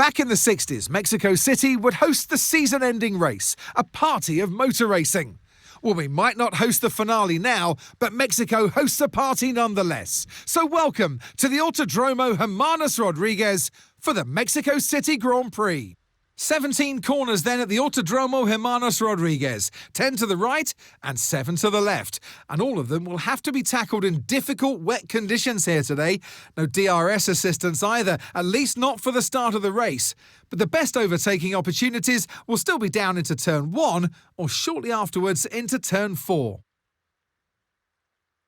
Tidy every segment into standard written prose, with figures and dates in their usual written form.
Back in the 60s, Mexico City would host the season-ending race, a party of motor racing. Well, we might not host the finale now, but Mexico hosts a party nonetheless. So welcome to the Autodromo Hermanos Rodriguez for the Mexico City Grand Prix. 17 corners then at the Autodromo Hermanos Rodriguez, 10 to the right and 7 to the left. And all of them will have to be tackled in difficult wet conditions here today. No DRS assistance either, at least not for the start of the race. But the best overtaking opportunities will still be down into turn 1 or shortly afterwards into turn 4.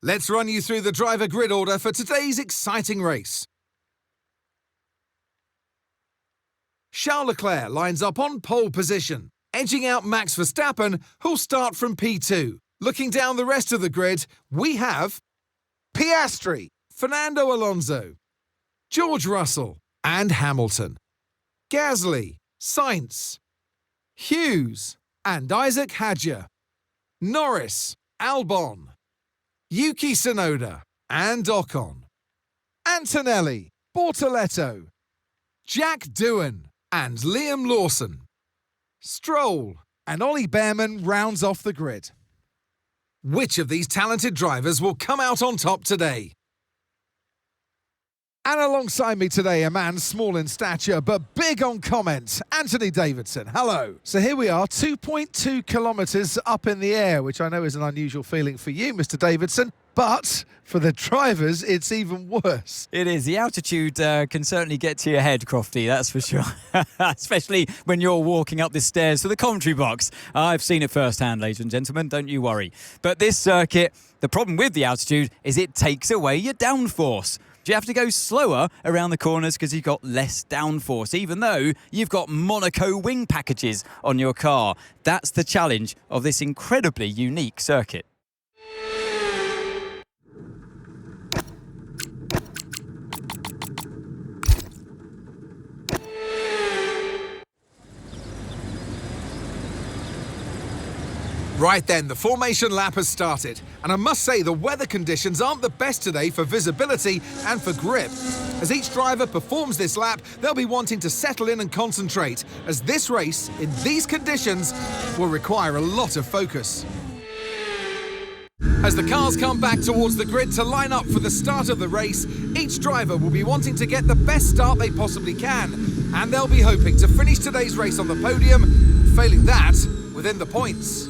Let's run you through the driver grid order for today's exciting race. Charles Leclerc lines up on pole position, edging out Max Verstappen, who'll start from P2. Looking down the rest of the grid, we have Piastri, Fernando Alonso, George Russell and Hamilton, Gasly, Sainz, Hughes and Isaac Hadjar, Norris, Albon, Yuki Tsunoda and Ocon, Antonelli, Bortoletto, Jack Doohan and Liam Lawson. Stroll and Ollie Behrman rounds off the grid. Which of these talented drivers will come out on top today? And alongside me today, a man small in stature but big on comment, Anthony Davidson. Hello. So here we are, 2.2 kilometres up in the air, which I know is an unusual feeling for you, Mr. Davidson. But for the drivers, it's even worse. It is. The altitude can certainly get to your head, Crofty, that's for sure. Especially when you're walking up the stairs to the commentary box. I've seen it firsthand, ladies and gentlemen, don't you worry. But this circuit, the problem with the altitude is it takes away your downforce. You have to go slower around the corners because you've got less downforce, even though you've got Monaco wing packages on your car. That's the challenge of this incredibly unique circuit. Right then, the formation lap has started, and I must say the weather conditions aren't the best today for visibility and for grip. As each driver performs this lap, they'll be wanting to settle in and concentrate, as this race, in these conditions, will require a lot of focus. As the cars come back towards the grid to line up for the start of the race, each driver will be wanting to get the best start they possibly can, and they'll be hoping to finish today's race on the podium, failing that, within the points.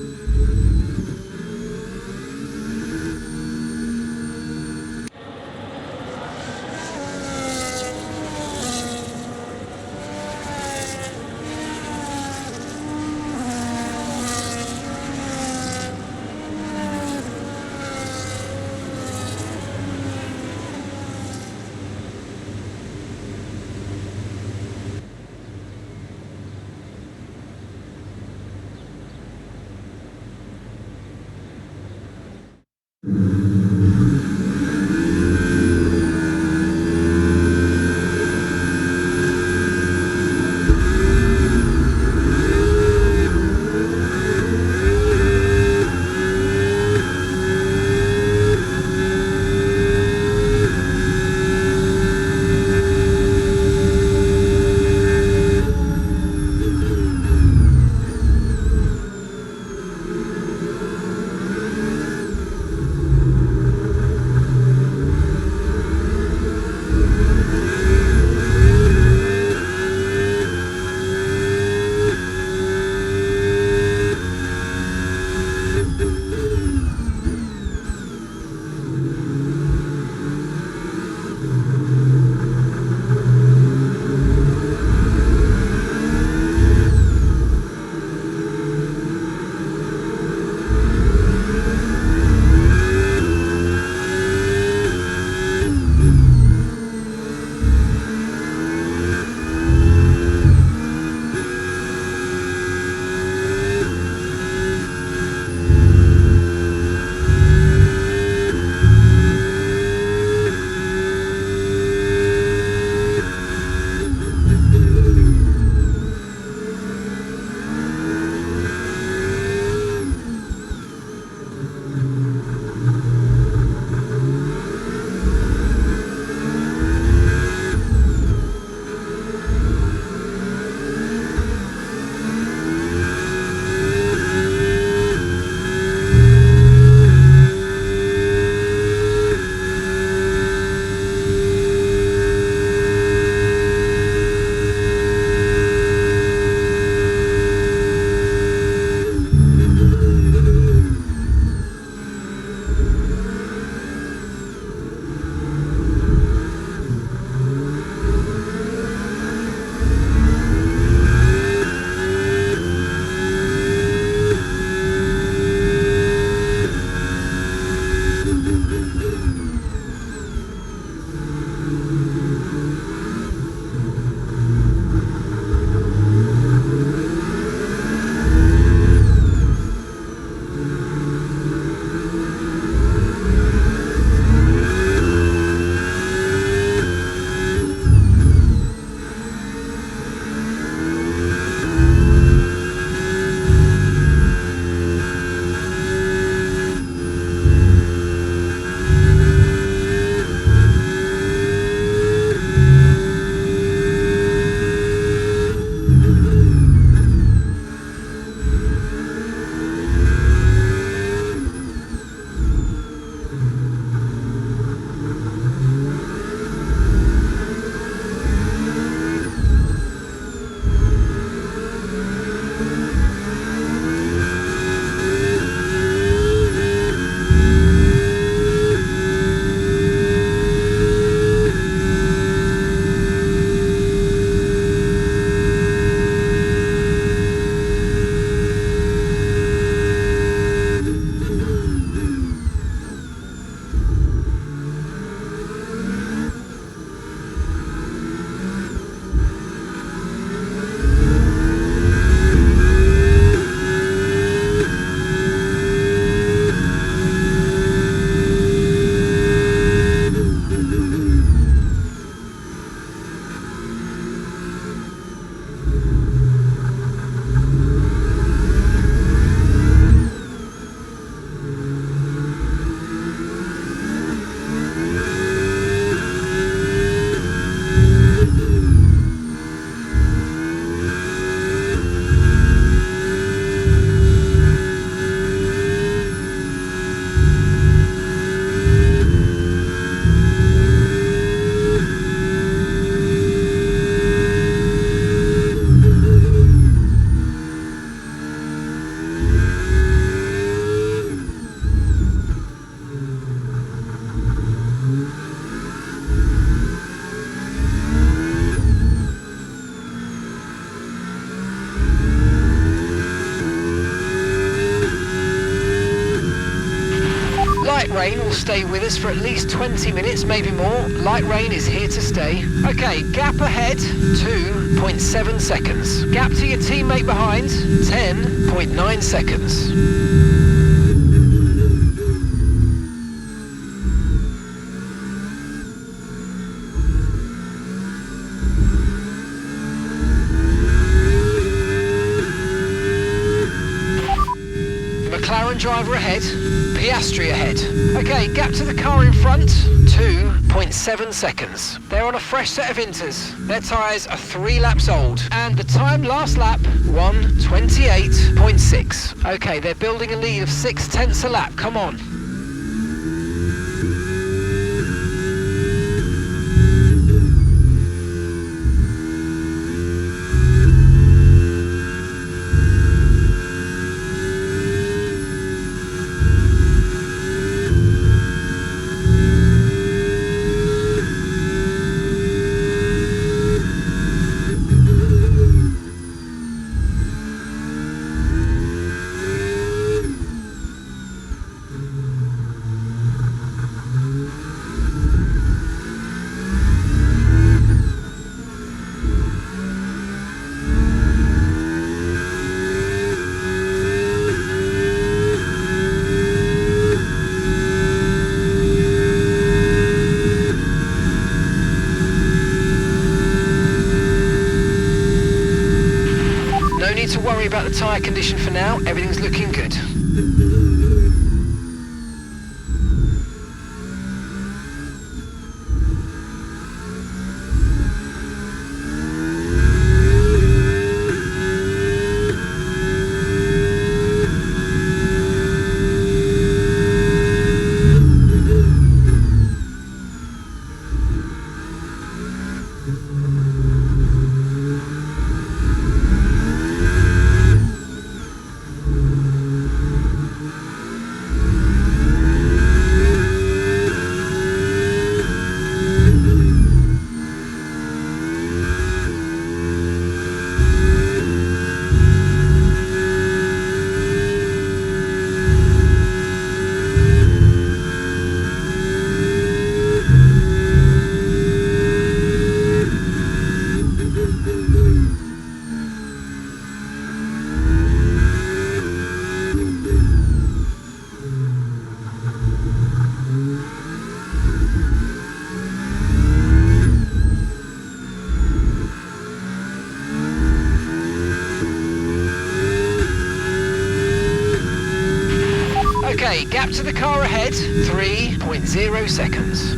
will stay with us for at least 20 minutes, maybe more. Light rain is here to stay. Okay, gap ahead, 2.7 seconds. Gap to your teammate behind, 10.9 seconds. McLaren driver ahead, Piastri ahead. Okay, gap to the car in front, 2.7 seconds. They're on a fresh set of inters. Their tyres are 3 laps old, and the time last lap, 1:28.6. Okay, they're building a lead of 0.6 a lap, come on. About the tyre condition for now, everything's looking good. Okay, gap to the car ahead, 3.0 seconds.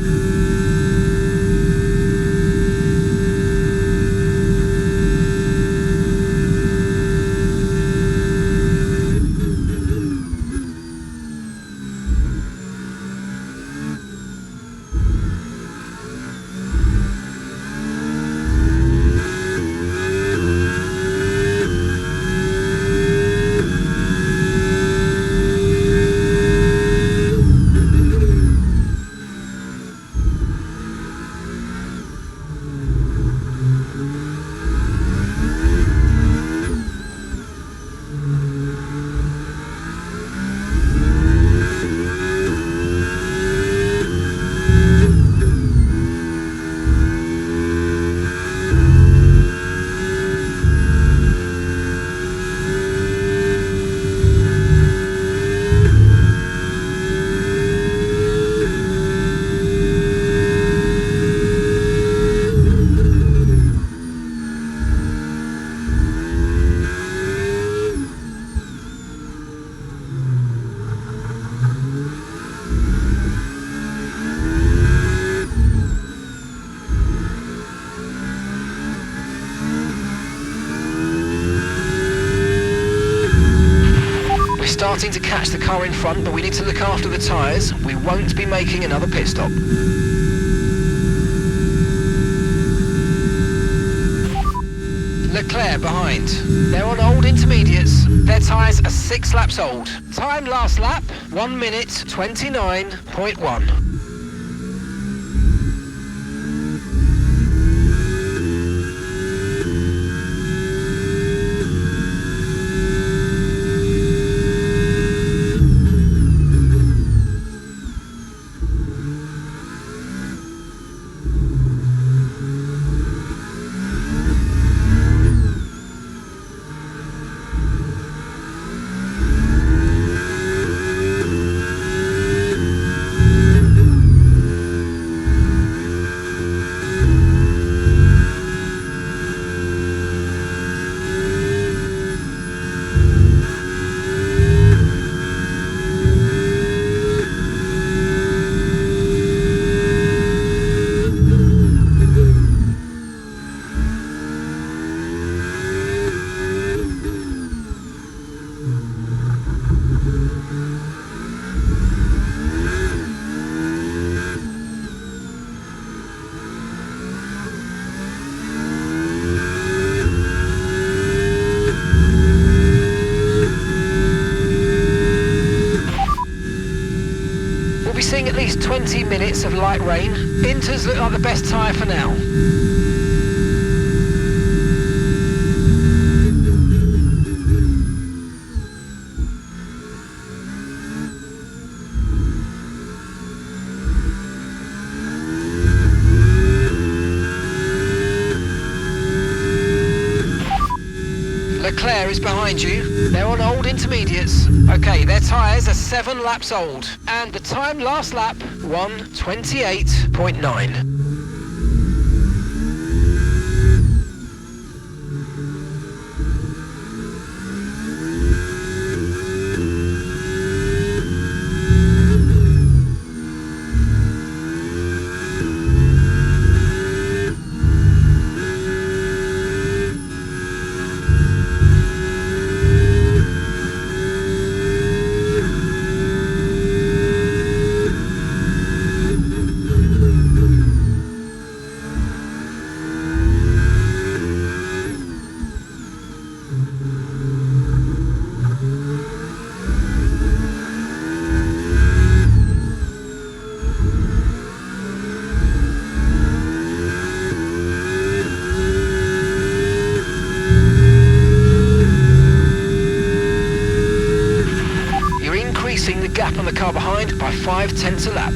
Starting to catch the car in front, but we need to look after the tyres. We won't be making another pit stop. Leclerc behind. They're on old intermediates. Their tyres are 6 laps old. Time last lap, 1:29.1. seeing at least 20 minutes of light rain. Inters look like the best tyre for now. Leclerc is behind you. They're on old intermediates. Okay, their tyres are 7 laps old. And the time last lap, 1:28.9. Gap on the car behind by 0.5 a lap.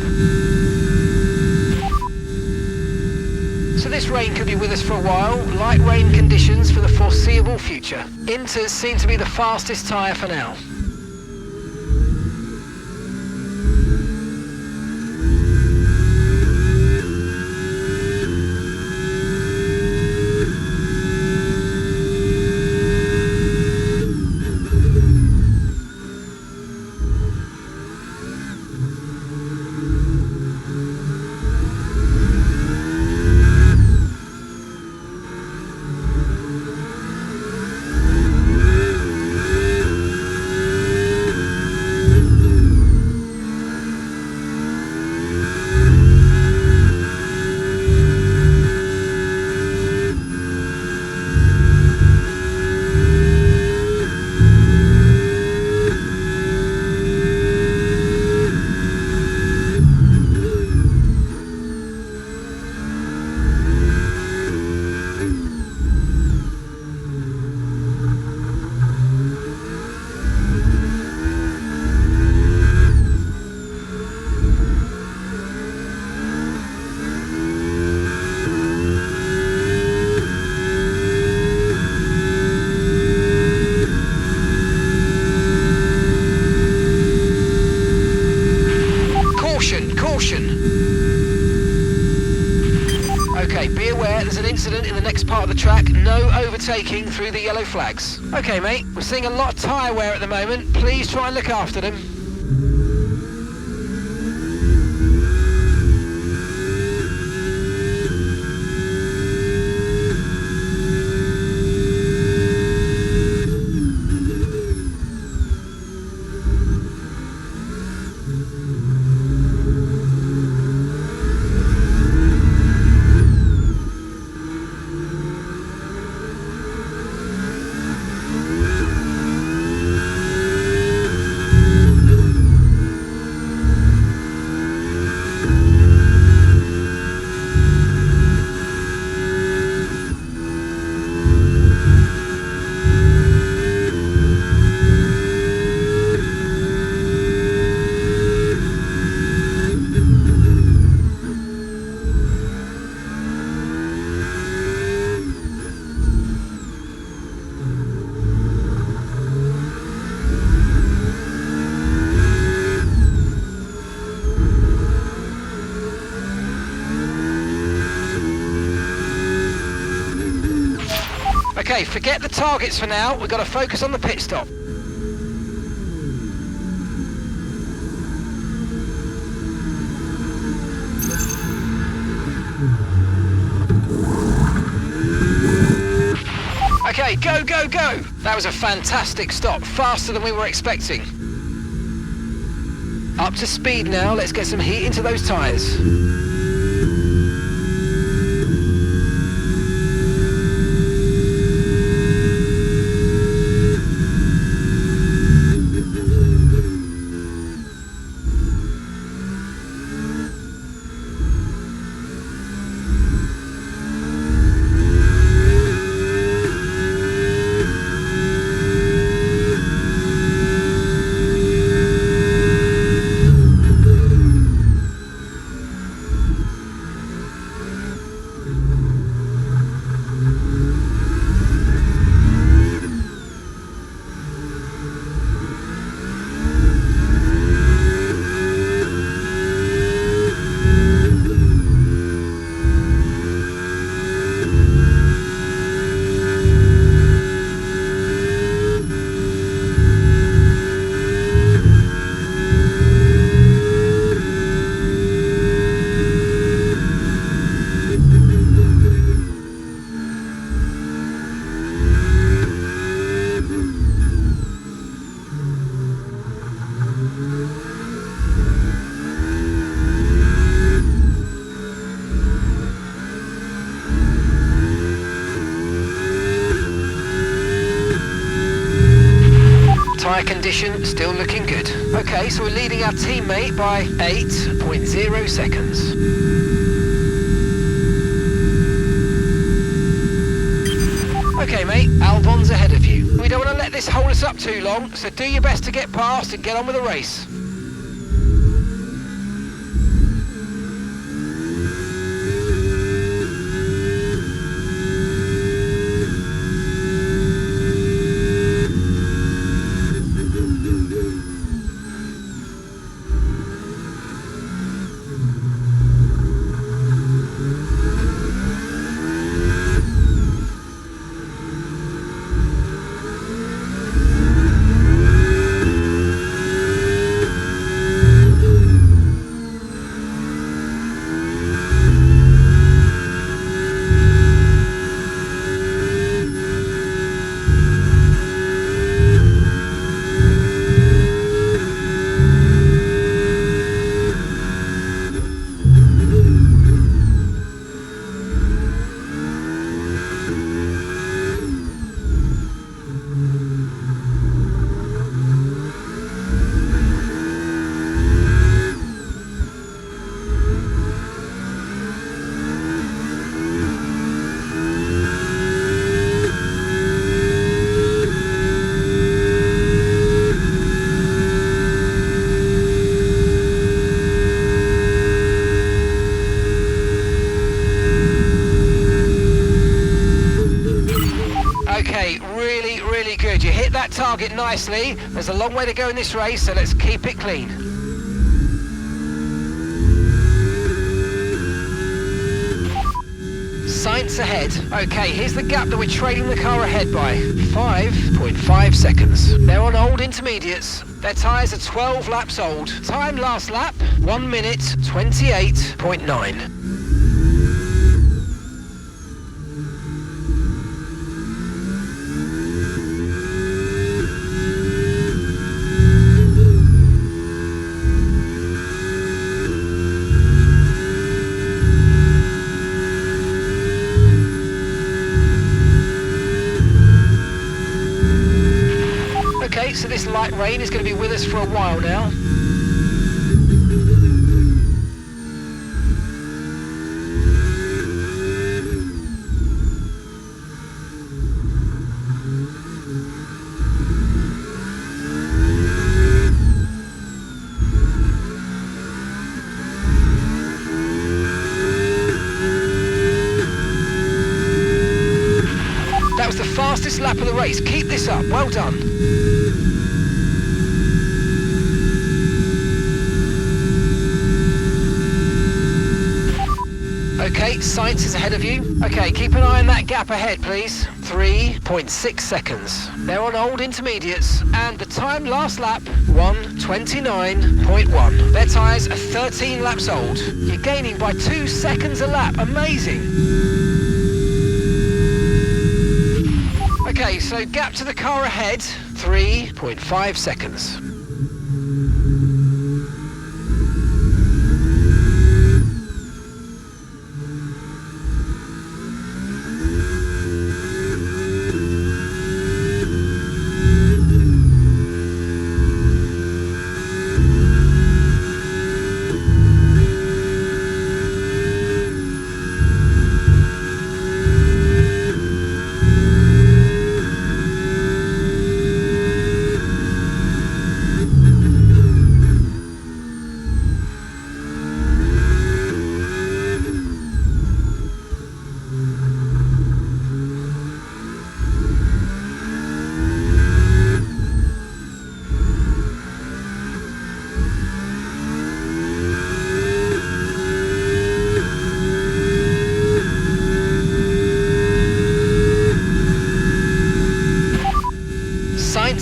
So this rain could be with us for a while. Light rain conditions for the foreseeable future. Inters seem to be the fastest tyre for now. Part of the track, no overtaking through the yellow flags. Okay mate, we're seeing a lot of tyre wear at the moment. Please try and look after them. Okay, forget the targets for now. We've got to focus on the pit stop. Okay, go, go, go! That was a fantastic stop, faster than we were expecting. Up to speed now, let's get some heat into those tyres. condition still looking good. Okay, so we're leading our teammate by 8.0 seconds. Okay mate, Albon's ahead of you. We don't want to let this hold us up too long, so do your best to get past and get on with the race. Target nicely. There's a long way to go in this race, so let's keep it clean. Sainz ahead. Okay, here's the gap that we're trailing the car ahead by. 5.5 seconds. They're on old intermediates. Their tyres are 12 laps old. Time last lap, 1 minute 28.9. So this light rain is going to be with us for a while now. That was the fastest lap of the race. Keep this up. Well done. Okay, Sainz is ahead of you. Okay, keep an eye on that gap ahead, please. 3.6 seconds. They're on old intermediates, and the time last lap, 1:29.1. Their tyres are 13 laps old. You're gaining by 2 seconds a lap. Amazing. Okay, so gap to the car ahead, 3.5 seconds.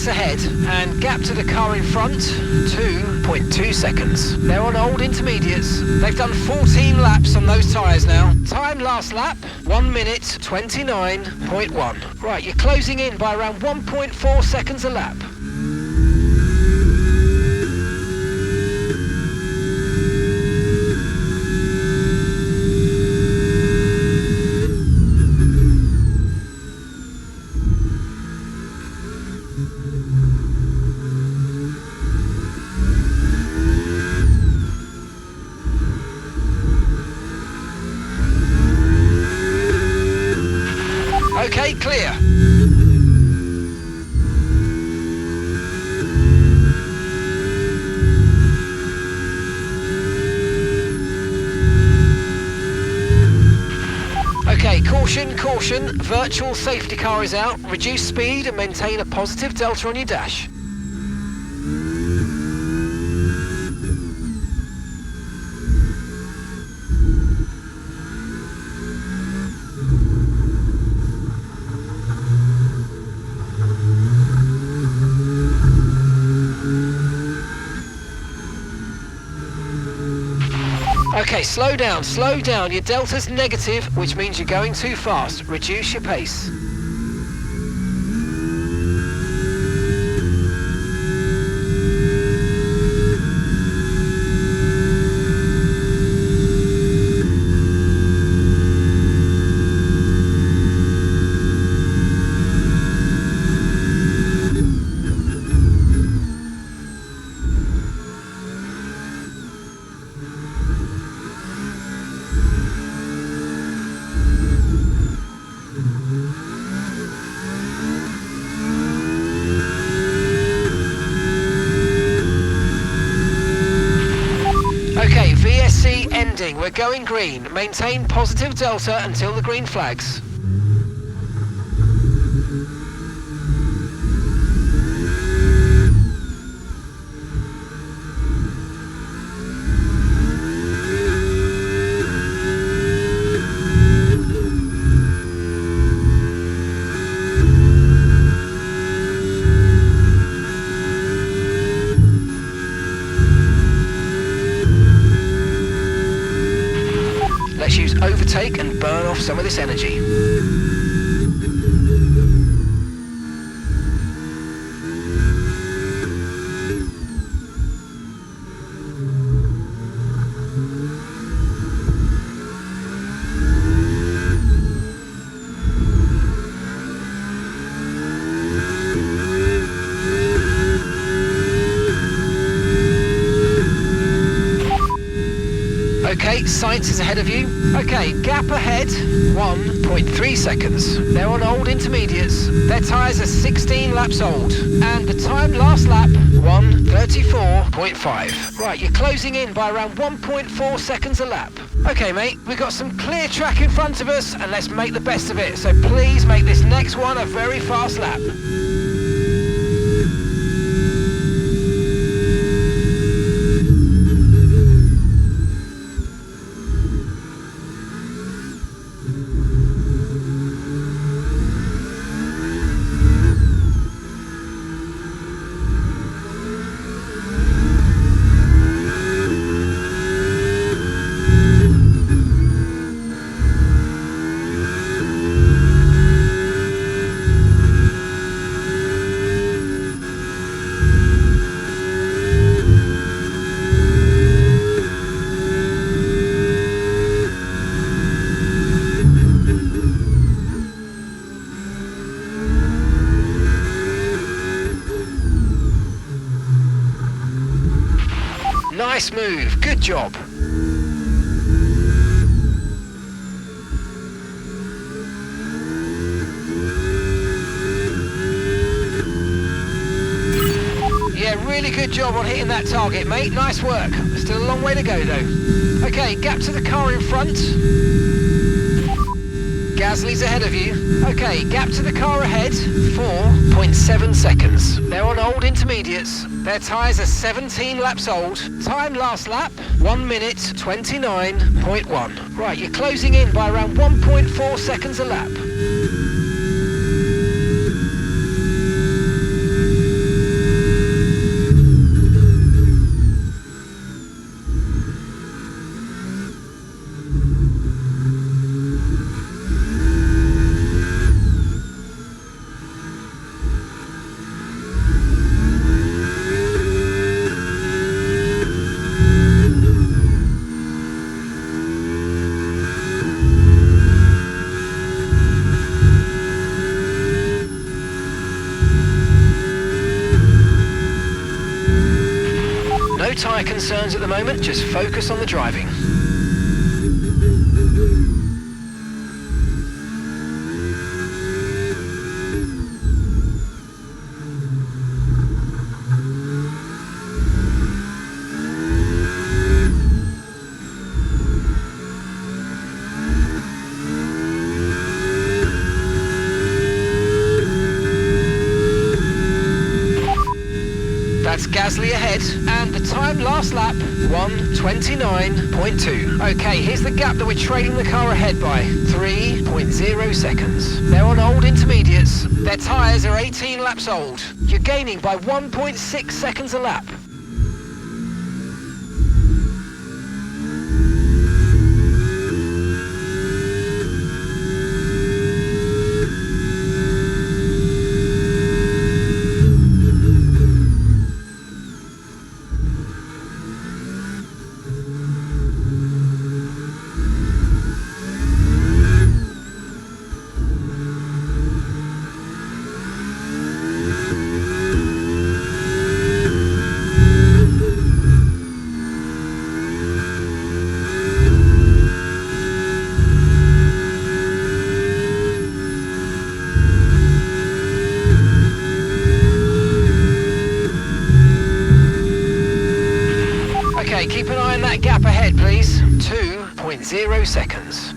Ahead, and gap to the car in front, 2.2 seconds. They're on old intermediates. They've done 14 laps on those tyres now. Time last lap, 1 minute 29.1. Right, you're closing in by around 1.4 seconds a lap. Caution, caution, virtual safety car is out. Reduce speed and maintain a positive delta on your dash. Okay, slow down. Your delta's negative, which means you're going too fast. Reduce your pace. Okay, VSC ending. We're going green. Maintain positive delta until the green flags. Let's use overtake and burn off some of this energy. Okay, Science is ahead of you. Okay, gap ahead, 1.3 seconds. They're on old intermediates. Their tyres are 16 laps old. And the time last lap, 1:34.5. Right, you're closing in by around 1.4 seconds a lap. Okay, mate, we've got some clear track in front of us, and let's make the best of it. So please make this next one a very fast lap. Nice move, good job. Yeah, really good job on hitting that target, mate. Nice work. Still a long way to go, though. Okay, gap to the car in front. Gasly's ahead of you. Okay, gap to the car ahead, 4.7 seconds. They're on old intermediates. Their tyres are 17 laps old. Time last lap, 1:29.1. Right, you're closing in by around 1.4 seconds a lap. No tyre concerns at the moment, just focus on the driving. That's Gasly ahead, and the time last lap, 1:29.2. Okay, here's the gap that we're trailing the car ahead by, 3.0 seconds. They're on old intermediates. Their tyres are 18 laps old. You're gaining by 1.6 seconds a lap. Okay, keep an eye on that gap ahead, please. 2.0 seconds.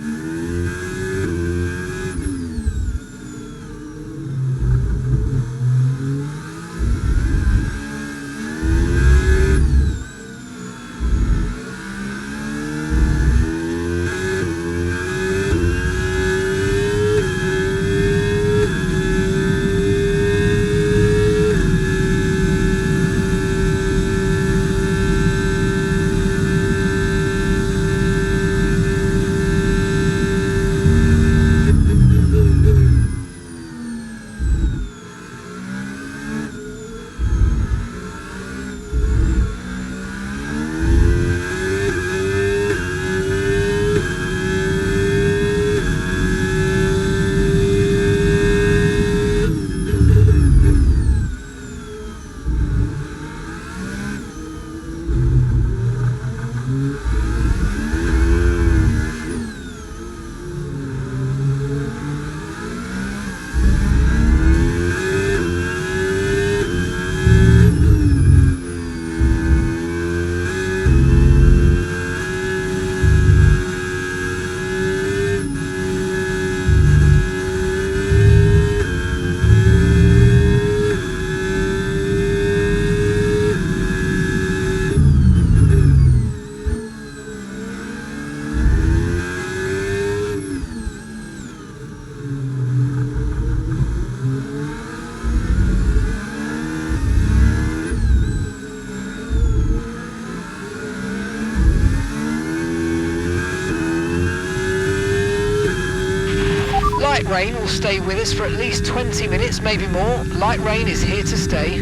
Light rain will stay with us for at least 20 minutes, maybe more. Light rain is here to stay.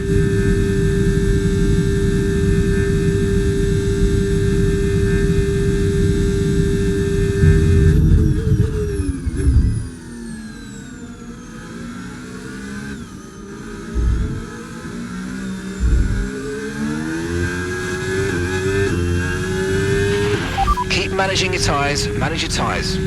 Keep managing your tyres, manage your tyres.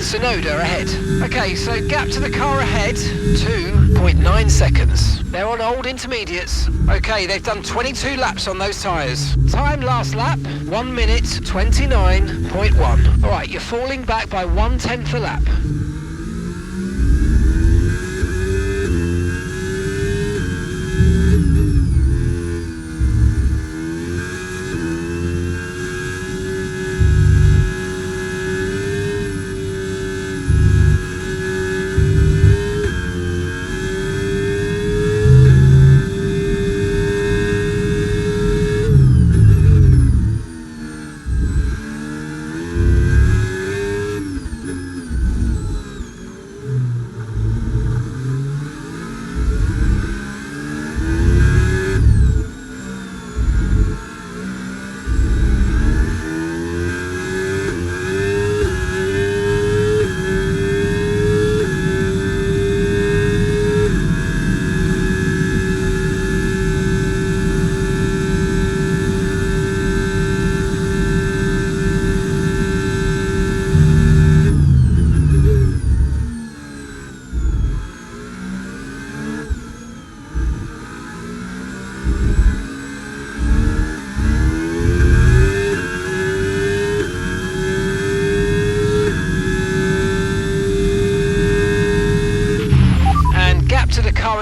Sonoda ahead. Okay, so gap to the car ahead, 2.9 seconds. They're on old intermediates. Okay, they've done 22 laps on those tyres. Time last lap, 1 minute 29.1. All right, you're falling back by 1/10 a lap.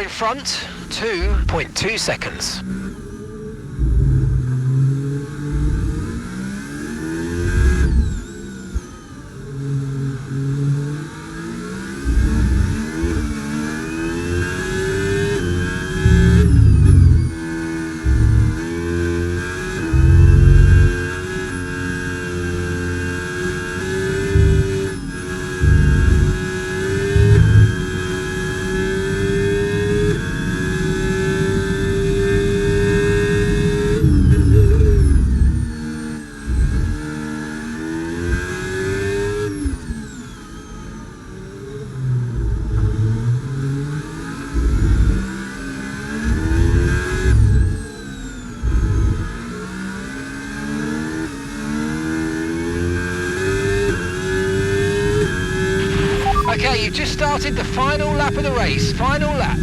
In front, 2.2 seconds. Okay, you've just started the final lap of the race. Final lap.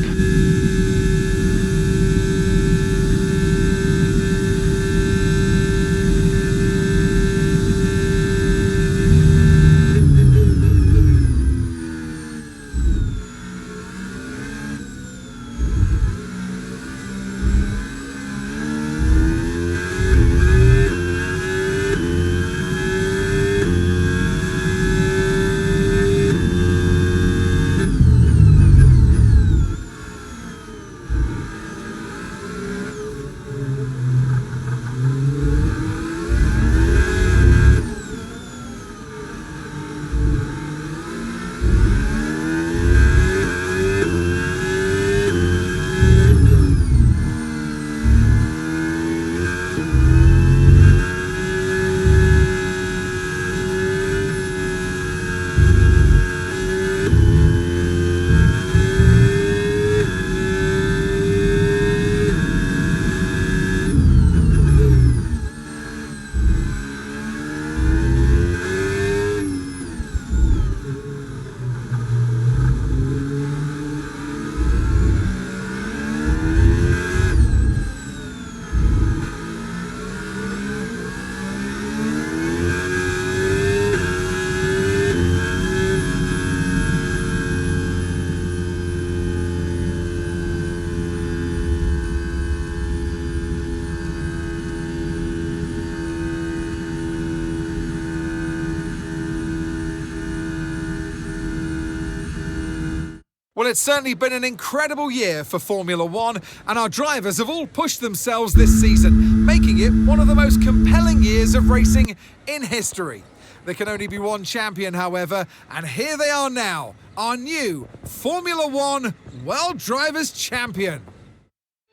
Well, it's certainly been an incredible year for Formula One, and our drivers have all pushed themselves this season, making it one of the most compelling years of racing in history. There can only be one champion, however, and here they are now, our new Formula One World Drivers' Champion.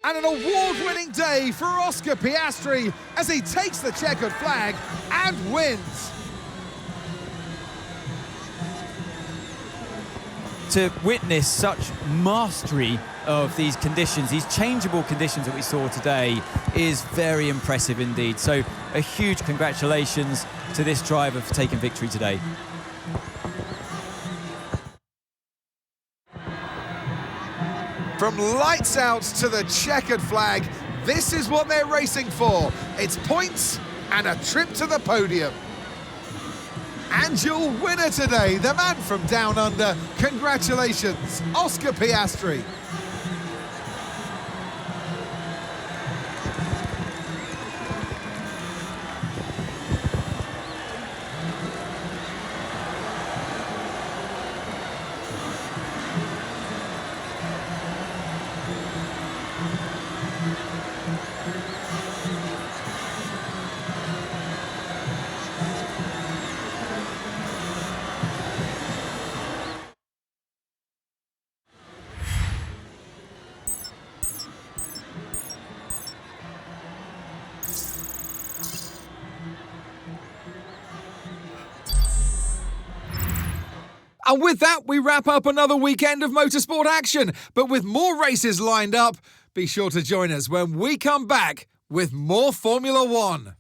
And an award-winning day for Oscar Piastri as he takes the checkered flag and wins. To witness such mastery of these conditions, these changeable conditions that we saw today, is very impressive indeed. So a huge congratulations to this driver for taking victory today. From lights out to the checkered flag, this is what they're racing for. It's points and a trip to the podium. And your winner today, the man from down under. Congratulations, Oscar Piastri. And with that, we wrap up another weekend of motorsport action. But with more races lined up, be sure to join us when we come back with more Formula One.